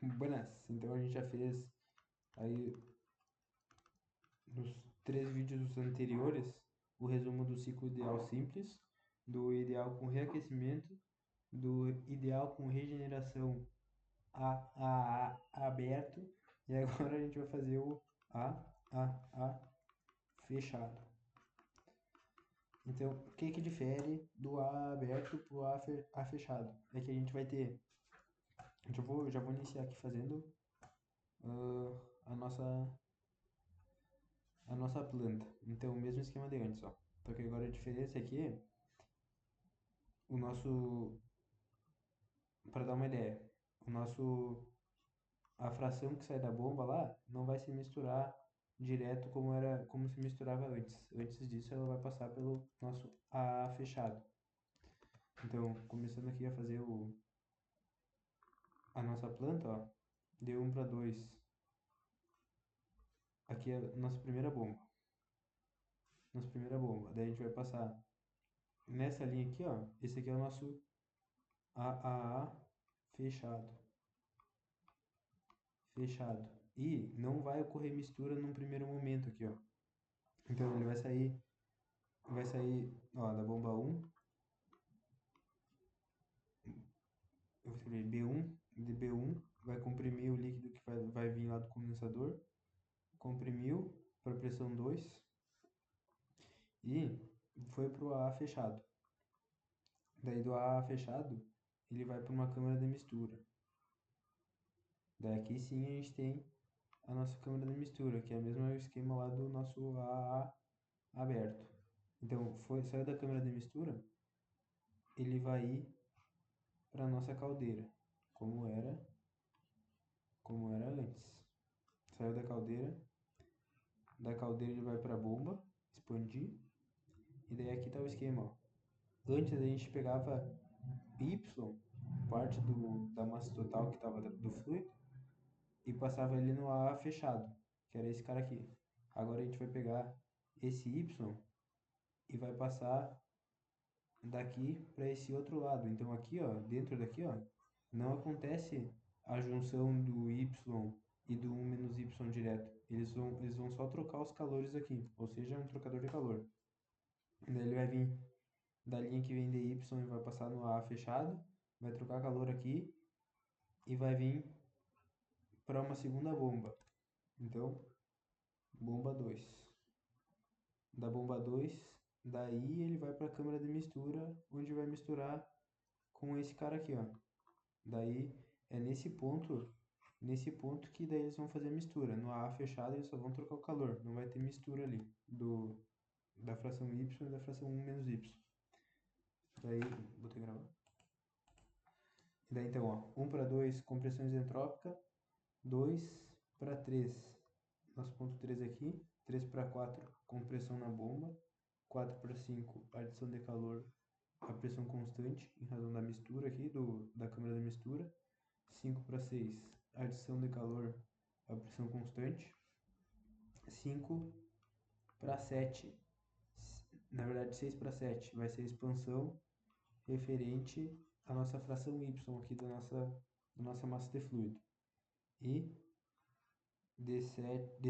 Buenas, então a gente já fez aí nos 3 vídeos anteriores o resumo do ciclo ideal simples, do ideal com reaquecimento, do ideal com regeneração aberto, e agora a gente vai fazer o A fechado. Então, o que difere do A aberto para o A fechado? É que a gente vai ter, já vou iniciar aqui fazendo a nossa planta. Então, o mesmo esquema de antes, ó. Só que agora a diferença aqui, o nosso, para dar uma ideia, o nosso, a fração que sai da bomba lá não vai se misturar direto como se misturava antes. Antes disso, ela vai passar pelo nosso A fechado. Então, começando aqui a fazer a nossa planta, ó, de 1 para 2. Aqui é a nossa primeira bomba. Nossa primeira bomba. Daí a gente vai passar nessa linha aqui, ó. Esse aqui é o nosso AAA fechado. Fechado. E não vai ocorrer mistura num primeiro momento aqui, ó. Então ele vai sair, ó, da bomba 1, eu falei B1, de B1 vai comprimir o líquido que vai vir lá do condensador, comprimiu para pressão 2 e foi pro AA fechado. Daí do AA fechado, ele vai para uma câmara de mistura. Daí aqui sim a gente tem a nossa câmara de mistura, que é o mesmo esquema lá do nosso AA aberto. Então, saiu da câmara de mistura, ele vai ir para nossa caldeira, como era antes. Saiu da caldeira ele vai para a bomba, expandir, e daí aqui tá o esquema, ó. Antes a gente pegava Y, parte da massa total que estava do fluido, e passava ele no A fechado, que era esse cara aqui. Agora a gente vai pegar esse Y e vai passar daqui para esse outro lado. Então aqui, ó, dentro daqui, ó, não acontece a junção do Y e do 1 menos Y direto. Eles vão só trocar os calores aqui, ou seja, um trocador de calor. Daí ele vai vir da linha que vem de Y e vai passar no A fechado, vai trocar calor aqui e vai vir para uma segunda bomba. Então, bomba 2. Da bomba 2, daí ele vai para a câmara de mistura, onde vai misturar com esse cara aqui, ó. Daí é nesse ponto que daí eles vão fazer a mistura. No A fechado eles só vão trocar o calor, não vai ter mistura ali da fração Y e da fração 1 menos Y. Daí, botei gravar. E daí então, ó, 1 para 2, compressão isentrópica, 2 para 3, nosso ponto 3 aqui, 3 para 4, compressão na bomba, 4 para 5, adição de calor a pressão constante, em razão da mistura aqui, da câmara de mistura, 5 para 6, adição de calor a pressão constante, 5 para 7, na verdade 6 para 7, vai ser a expansão referente à nossa fração Y aqui da nossa massa de fluido. E de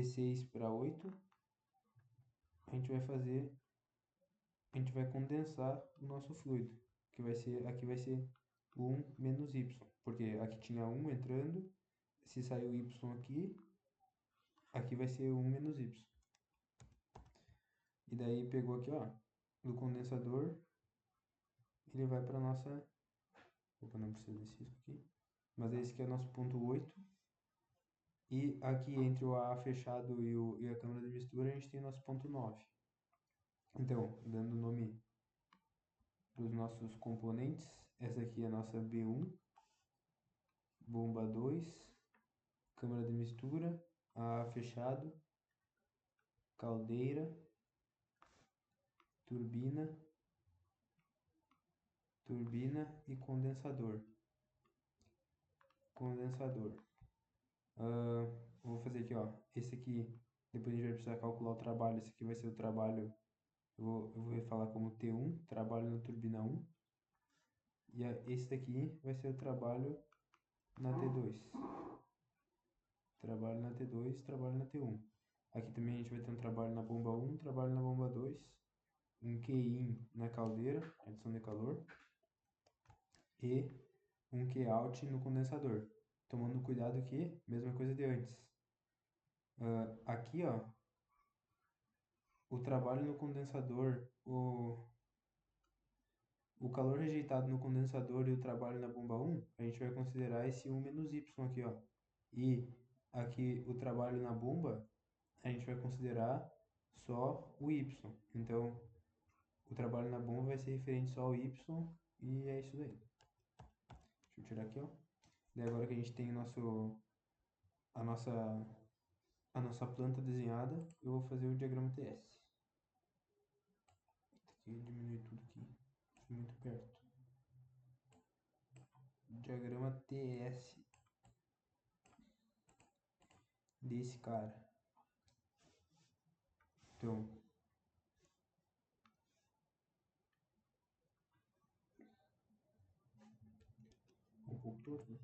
6 para 8, a gente vai condensar o nosso fluido, que aqui vai ser 1 menos Y, porque aqui tinha 1 entrando, se saiu Y aqui vai ser 1 menos Y. E daí pegou aqui, ó, do condensador, ele vai para nossa... Opa, não precisa desse risco aqui. Mas esse aqui é o nosso ponto 8. E aqui entre o A fechado e a câmara de mistura, a gente tem o nosso ponto 9. Então, dando nome para os nossos componentes, essa aqui é a nossa B1, bomba 2, câmara de mistura, A fechado, caldeira, turbina e condensador. Vou fazer aqui, ó. Esse aqui, depois a gente vai precisar calcular o trabalho. Esse aqui vai ser o trabalho, eu vou falar como T1, trabalho na turbina 1. E esse daqui vai ser o trabalho na T2. trabalho na T2, trabalho na T1. Aqui também a gente vai ter um trabalho na bomba 1, trabalho na bomba 2, um Q-in na caldeira, adição de calor, e um Q-out no condensador. Tomando cuidado que, mesma coisa de antes. Aqui, ó, o trabalho no condensador, o calor rejeitado no condensador e o trabalho na bomba 1, a gente vai considerar esse 1 menos Y aqui, ó. E aqui o trabalho na bomba, a gente vai considerar só o Y. Então, o trabalho na bomba vai ser referente só ao Y e é isso daí. Deixa eu tirar aqui, ó. Daí agora que a gente tem a nossa planta desenhada, eu vou fazer o diagrama TS. Tem que diminuir tudo aqui, muito perto. Diagrama TS desse cara. Então, um pouco torto, né?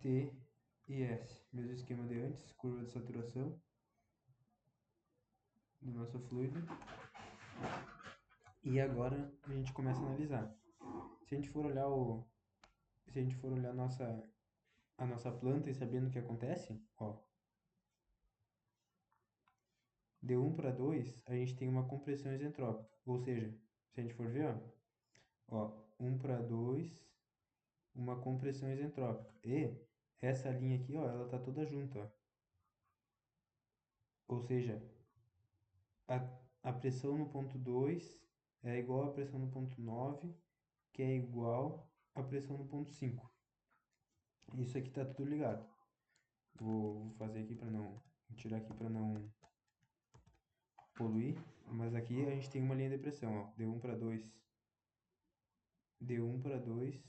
T e S, mesmo esquema de antes, curva de saturação do nosso fluido. E agora a gente começa a analisar. Se a gente for olhar a nossa planta e sabendo o que acontece, ó, de 1 para 2, a gente tem uma compressão isentrópica. Ou seja, se a gente for ver, ó, 1 para 2, uma compressão isentrópica. E essa linha aqui, ó, ela tá toda junta, ó. Ou seja, a pressão no ponto 2 é igual à pressão no ponto 9, que é igual à pressão no ponto 5. Isso aqui tá tudo ligado. Vou fazer aqui para não... Vou tirar aqui para não poluir. Mas aqui a gente tem uma linha de pressão, ó. D1 para 2. D1 para 2.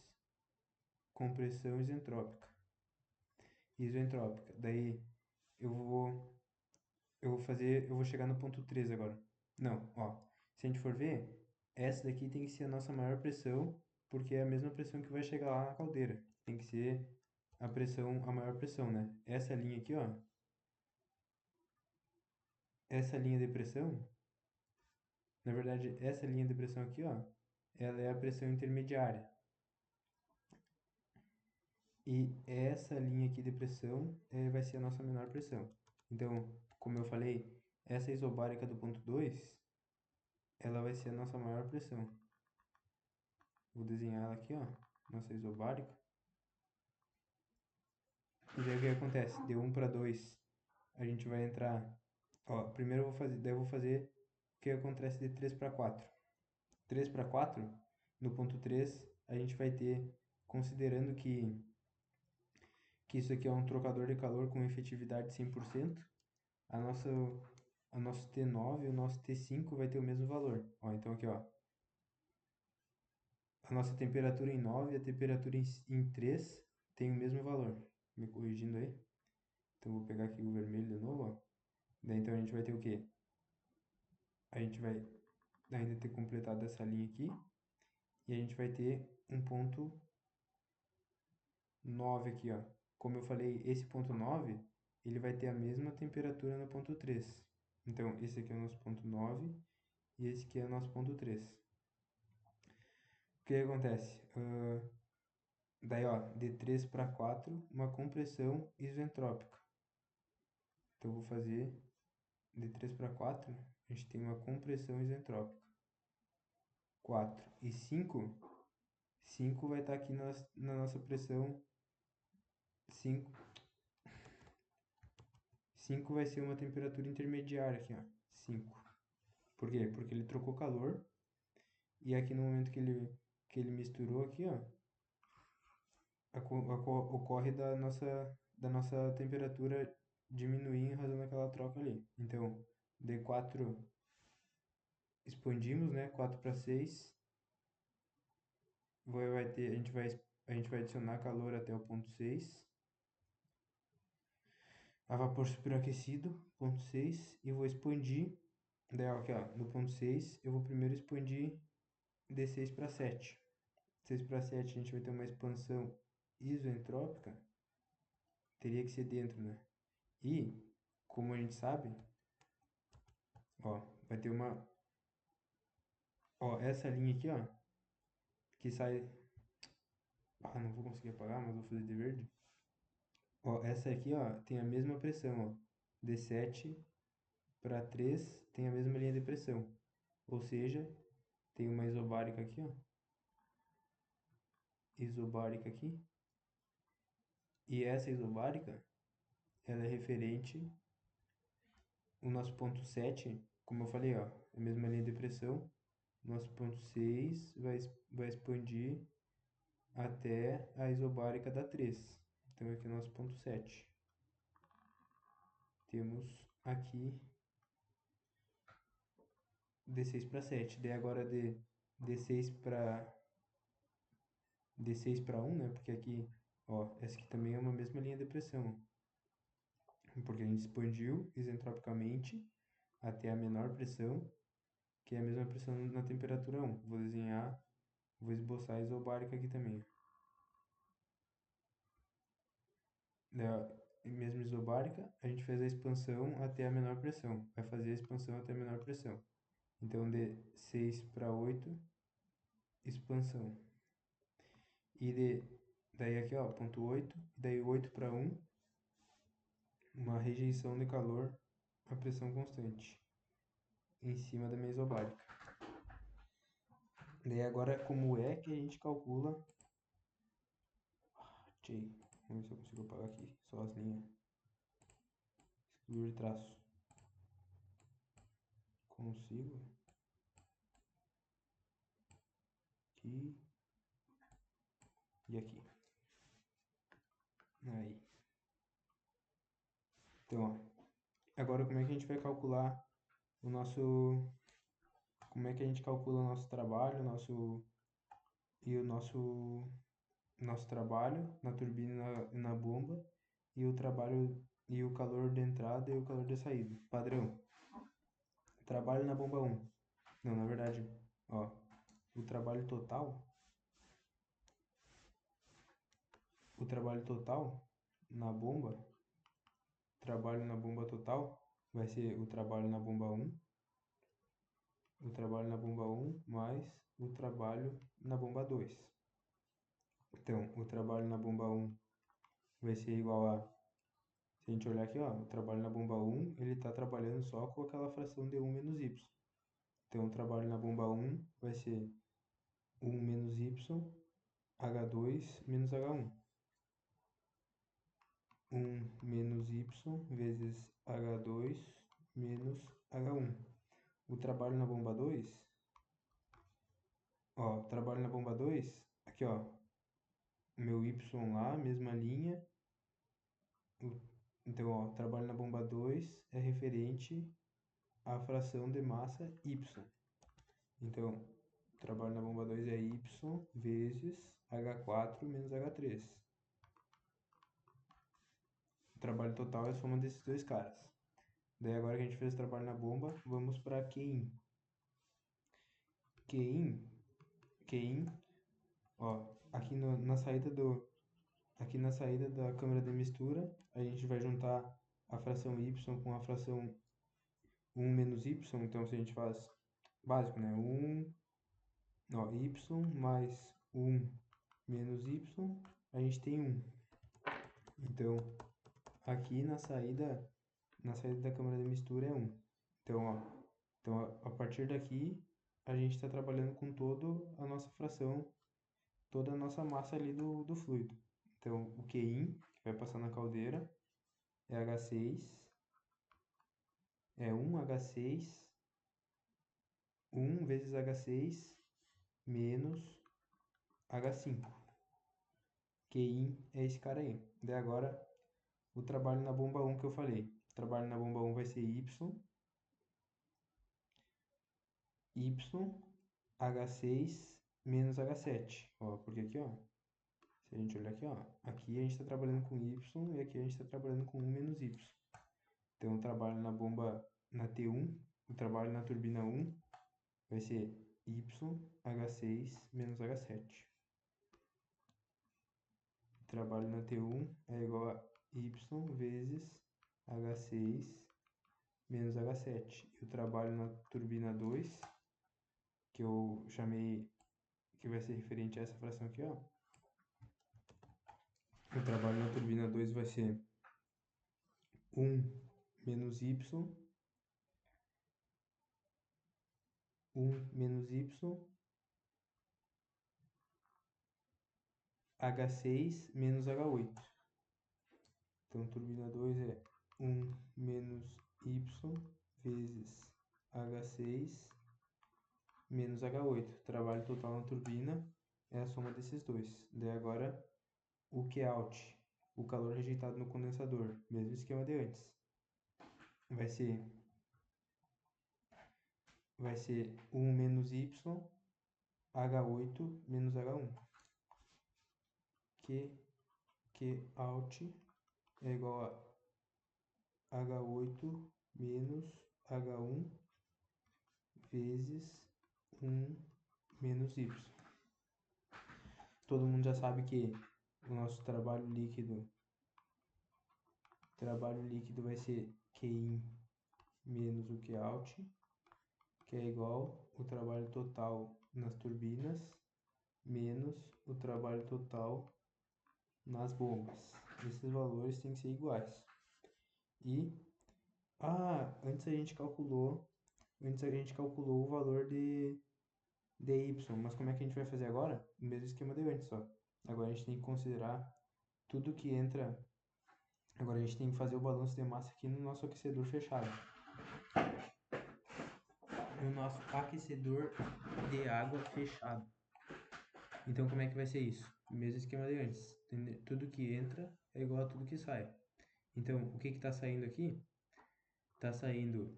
Compressão isentrópica. Isentrópica. Daí eu vou chegar no ponto 3 agora. Não, ó. Se a gente for ver, essa daqui tem que ser a nossa maior pressão, porque é a mesma pressão que vai chegar lá na caldeira. Tem que ser a maior pressão, né? Essa linha aqui, ó. Essa linha de pressão, na verdade, essa linha de pressão aqui, ó, ela é a pressão intermediária. E essa linha aqui de pressão vai ser a nossa menor pressão. Então, como eu falei, essa isobárica do ponto 2, ela vai ser a nossa maior pressão. Vou desenhar ela aqui, ó, nossa isobárica. E daí o que acontece? De 1 para 2, a gente vai entrar... Ó, primeiro eu vou fazer o que acontece de 3 para 4. 3 para 4, no ponto 3, a gente vai ter, considerando que isso aqui é um trocador de calor com efetividade de 100%, a nosso T9 e o nosso T5 vai ter o mesmo valor. Ó, então aqui, ó, a nossa temperatura em 9 e a temperatura em 3 tem o mesmo valor. Me corrigindo aí. Então vou pegar aqui o vermelho de novo, ó. Daí então a gente vai ter o quê? A gente vai ainda ter completado essa linha aqui. E a gente vai ter um ponto 9 aqui, ó. Como eu falei, esse ponto 9, ele vai ter a mesma temperatura no ponto 3. Então, esse aqui é o nosso ponto 9 e esse aqui é o nosso ponto 3. O que acontece? Daí, ó, de 3 para 4, uma compressão isentrópica. Então, eu vou fazer de 3 para 4, a gente tem uma compressão isentrópica. 4 e 5, 5 vai estar aqui na nossa pressão 5. 5 vai ser uma temperatura intermediária aqui, ó. 5. Por quê? Porque ele trocou calor. E aqui no momento que ele misturou aqui, ó, ocorre da nossa temperatura diminuir em razão daquela troca ali. Então, D4 expandimos, né? 4 para 6. A gente vai adicionar calor até o ponto 6. A vapor superaquecido, ponto 6. E vou expandir. Daí, ó, aqui, ó, no ponto 6, eu vou primeiro expandir de 6 para 7. 6 para 7 a gente vai ter uma expansão isoentrópica, teria que ser dentro, né? E, como a gente sabe, ó, vai ter uma, ó, essa linha aqui, ó, que sai, não vou conseguir apagar, mas vou fazer de verde. Ó, essa aqui, ó, tem a mesma pressão, ó, de 7 para 3 tem a mesma linha de pressão, ou seja, tem uma isobárica aqui, ó, isobárica aqui, e essa isobárica, ela é referente, o nosso ponto 7, como eu falei, ó, a mesma linha de pressão, nosso ponto 6 vai expandir até a isobárica da 3. Então, aqui é o nosso ponto 7. Temos aqui D6 para 7. Daí agora D6 para 1, né? Porque aqui, ó, essa aqui também é uma mesma linha de pressão. Porque a gente expandiu isentropicamente até a menor pressão, que é a mesma pressão na temperatura 1. Vou desenhar, vou esboçar a isobárica aqui também. Mesmo isobárica, a gente fez a expansão até a menor pressão. Vai fazer a expansão até a menor pressão. Então, de 6 para 8, expansão. Daí aqui, ó, ponto 8, daí 8 para 1, uma rejeição de calor a pressão constante em cima da minha isobárica. Daí agora, como é que a gente calcula... Vamos ver se eu consigo apagar aqui, só as linhas. Excluir traço. Consigo. Aqui. E aqui. Aí. Então, ó. Agora, como é que a gente vai calcular o nosso... Como é que a gente calcula o nosso trabalho, o nosso trabalho na turbina e na bomba, e o trabalho e o calor de entrada e o calor de saída. Padrão. Trabalho na bomba 1. Não, na verdade, ó, o trabalho total na bomba, trabalho na bomba total vai ser o trabalho na bomba 1, o trabalho na bomba 1 mais o trabalho na bomba 2. Então, o trabalho na bomba 1 vai ser igual a, se a gente olhar aqui, ó, o trabalho na bomba 1, ele está trabalhando só com aquela fração de 1 menos y. Então, o trabalho na bomba 1 vai ser 1 menos y, H2 menos H1. 1 menos y vezes H2 menos H1. O trabalho na bomba 2, ó, trabalho na bomba 2, aqui, ó, meu y lá, mesma linha. Então, ó, trabalho na bomba 2 é referente à fração de massa y. Então, trabalho na bomba 2 é y vezes H4 menos H3. O trabalho total é a soma desses dois caras. Daí agora que a gente fez o trabalho na bomba, vamos para Qin. Qin, ó, aqui na saída da câmara de mistura, a gente vai juntar a fração y com a fração 1 menos y. Então, se a gente faz básico, né? y mais 1 menos y, a gente tem 1. Então, aqui na saída da câmara de mistura é 1. Então, ó, a partir daqui, a gente está trabalhando com toda a nossa fração, toda a nossa massa ali do fluido. Então, o Qin, que vai passar na caldeira, é H6, é 1H6, 1 vezes H6 menos H5. Qin é esse cara aí. Daí agora, o trabalho na bomba 1 que eu falei. O trabalho na bomba 1 vai ser Y, H6 menos H7. Ó, porque aqui, ó, se a gente olhar aqui, ó, aqui a gente está trabalhando com Y e aqui a gente está trabalhando com 1 menos Y. Então, o trabalho na bomba, na T1, o trabalho na turbina 1 vai ser H6 menos H7. O trabalho na T1 é igual a Y vezes H6 menos H7. E o trabalho na turbina 2, que eu chamei, que vai ser referente a essa fração aqui, ó. O trabalho na turbina 2 vai ser 1 menos Y, 1 menos Y, H6 menos H8. Então, turbina 2 é 1 menos Y vezes H6 menos H8. O trabalho total na turbina é a soma desses dois. Daí agora, o Qout, o calor rejeitado no condensador, mesmo esquema de antes. Vai ser 1 menos Y, H8 menos H1. Qout é igual a H8 menos H1 vezes 1 menos Y. Todo mundo já sabe que o nosso trabalho líquido vai ser Qin menos o Qout, que é igual o trabalho total nas turbinas menos o trabalho total nas bombas. Esses valores têm que ser iguais. E antes a gente calculou o valor de Y, mas como é que a gente vai fazer agora? O mesmo esquema de antes, ó. Agora a gente tem que considerar tudo que entra. Agora a gente tem que fazer o balanço de massa aqui no nosso aquecedor fechado. No nosso aquecedor de água fechado. Então como é que vai ser isso? O mesmo esquema de antes. Tudo que entra é igual a tudo que sai. Então o que está saindo aqui? Está saindo,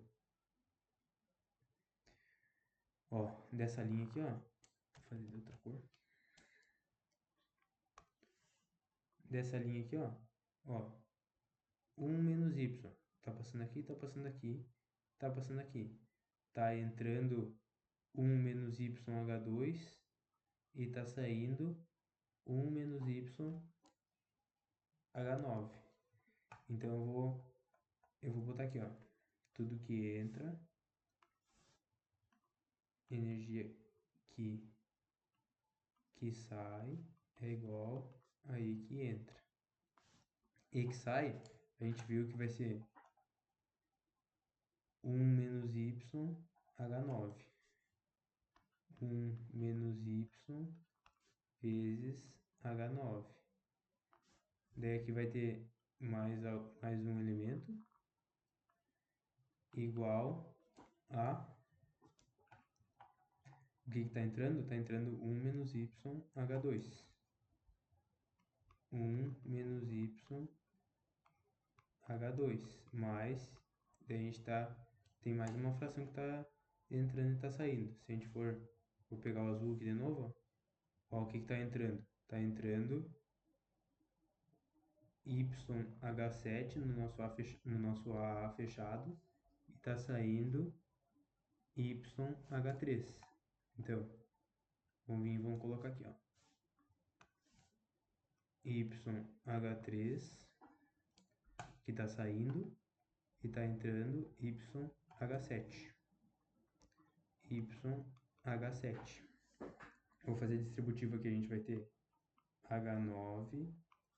ó, dessa linha aqui, ó. Vou fazer de outra cor. Dessa linha aqui, ó, 1 menos Y, tá passando aqui, tá passando aqui, tá passando aqui. Tá entrando 1 menos YH2 e tá saindo 1 menos YH9. Então eu vou botar aqui, ó, tudo que entra, energia que sai é igual a I que entra. E que sai, a gente viu que vai ser 1 menos YH9. 1 menos Y vezes H9. Daí aqui vai ter mais um elemento igual a... O que está entrando? Está entrando 1 menos YH2. 1 menos YH2. Mais, daí a gente tem mais uma fração que está entrando e está saindo. Se a gente vou pegar o azul aqui de novo, ó, o que está entrando? Está entrando YH7 no nosso AA fechado e está saindo YH3. Então, vamos colocar aqui, ó. YH3 que está saindo e está entrando YH7. YH7. Vou fazer distributivo aqui, a gente vai ter H9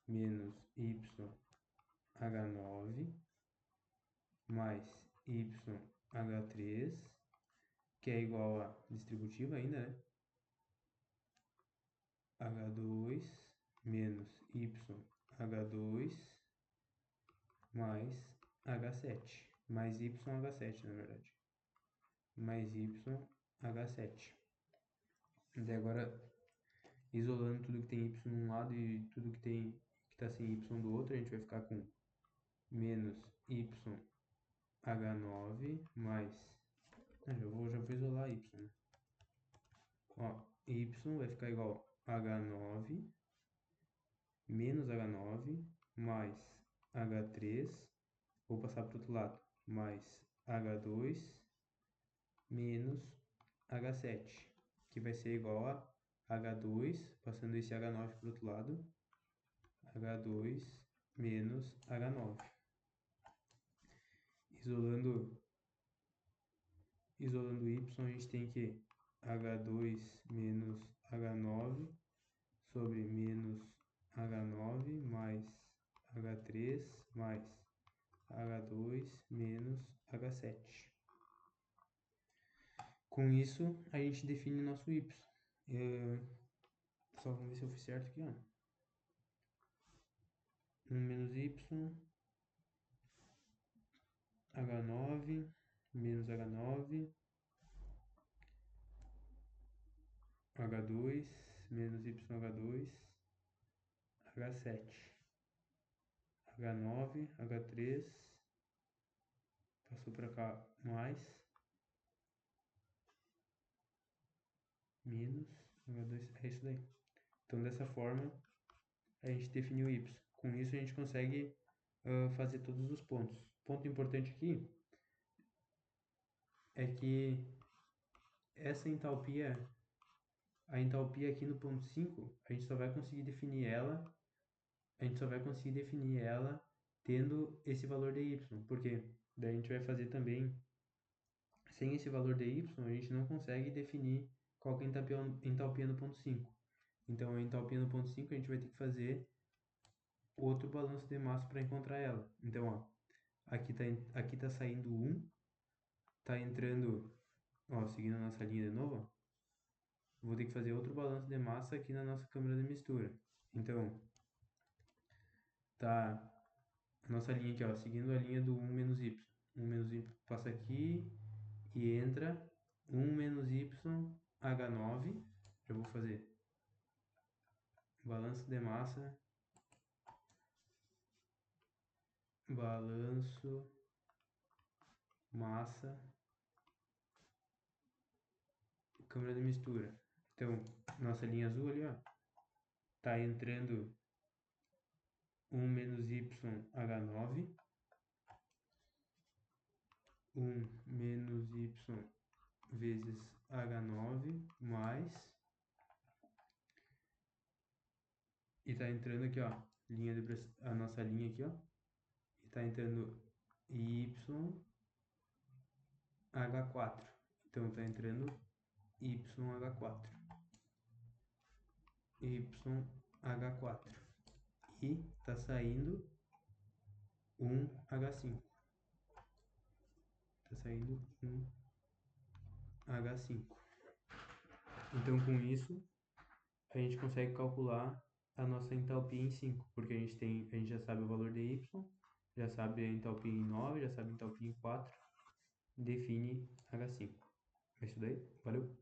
menos YH9 mais YH3, que é igual a distributivo ainda, né? H2 menos YH2 mais H7, mais YH7, na verdade. Mais YH7. Daí agora, isolando tudo que tem Y de um lado e tudo que está sem Y do outro, a gente vai ficar com menos YH9 mais... já vou isolar Y, né? Ó, Y vai ficar igual a H9 menos H9 mais H3, vou passar para o outro lado, mais H2 menos H7. que vai ser igual a H2, passando esse H9 para o outro lado, H2 menos H9. Isolando y, a gente tem que H2 menos H9 sobre menos H9 mais H3 mais H2 menos H7. Com isso, a gente define nosso y. Só vamos ver se eu fiz certo aqui, ó. 1 menos y, H9 menos H9, H2 menos YH2, H7, H9, H3, passou para cá mais, menos H2, é isso daí. Então dessa forma a gente definiu y. Com isso a gente consegue fazer todos os pontos. Ponto importante aqui é que essa entalpia, a entalpia aqui no ponto 5, a gente só vai conseguir definir ela tendo esse valor de y, porque daí a gente vai fazer também, sem esse valor de y, a gente não consegue definir qual que é a entalpia no ponto 5. Então a entalpia no ponto 5 a gente vai ter que fazer outro balanço de massa para encontrar ela. Então, ó, aqui tá saindo 1, tá entrando, ó, seguindo a nossa linha de novo, ó, vou ter que fazer outro balanço de massa aqui na nossa câmara de mistura. Então, tá a nossa linha aqui, ó, seguindo a linha do 1 menos y. 1 menos y passa aqui e entra 1 menos y H9. Eu vou fazer balanço de massa, balanço, massa, câmara de mistura. Então, nossa linha azul ali, ó, tá entrando 1 menos y H9, 1 menos y vezes H9 mais, e tá entrando aqui, ó, a nossa linha aqui, ó, e tá entrando YH4. Então tá entrando YH4. YH4. E tá saindo 1H5. Tá saindo 1H5. Então com isso a gente consegue calcular a nossa entalpia em 5, porque a gente já sabe o valor de y, já sabe a entalpia em 9, já sabe a entalpia em 4, define H5. É isso daí, valeu!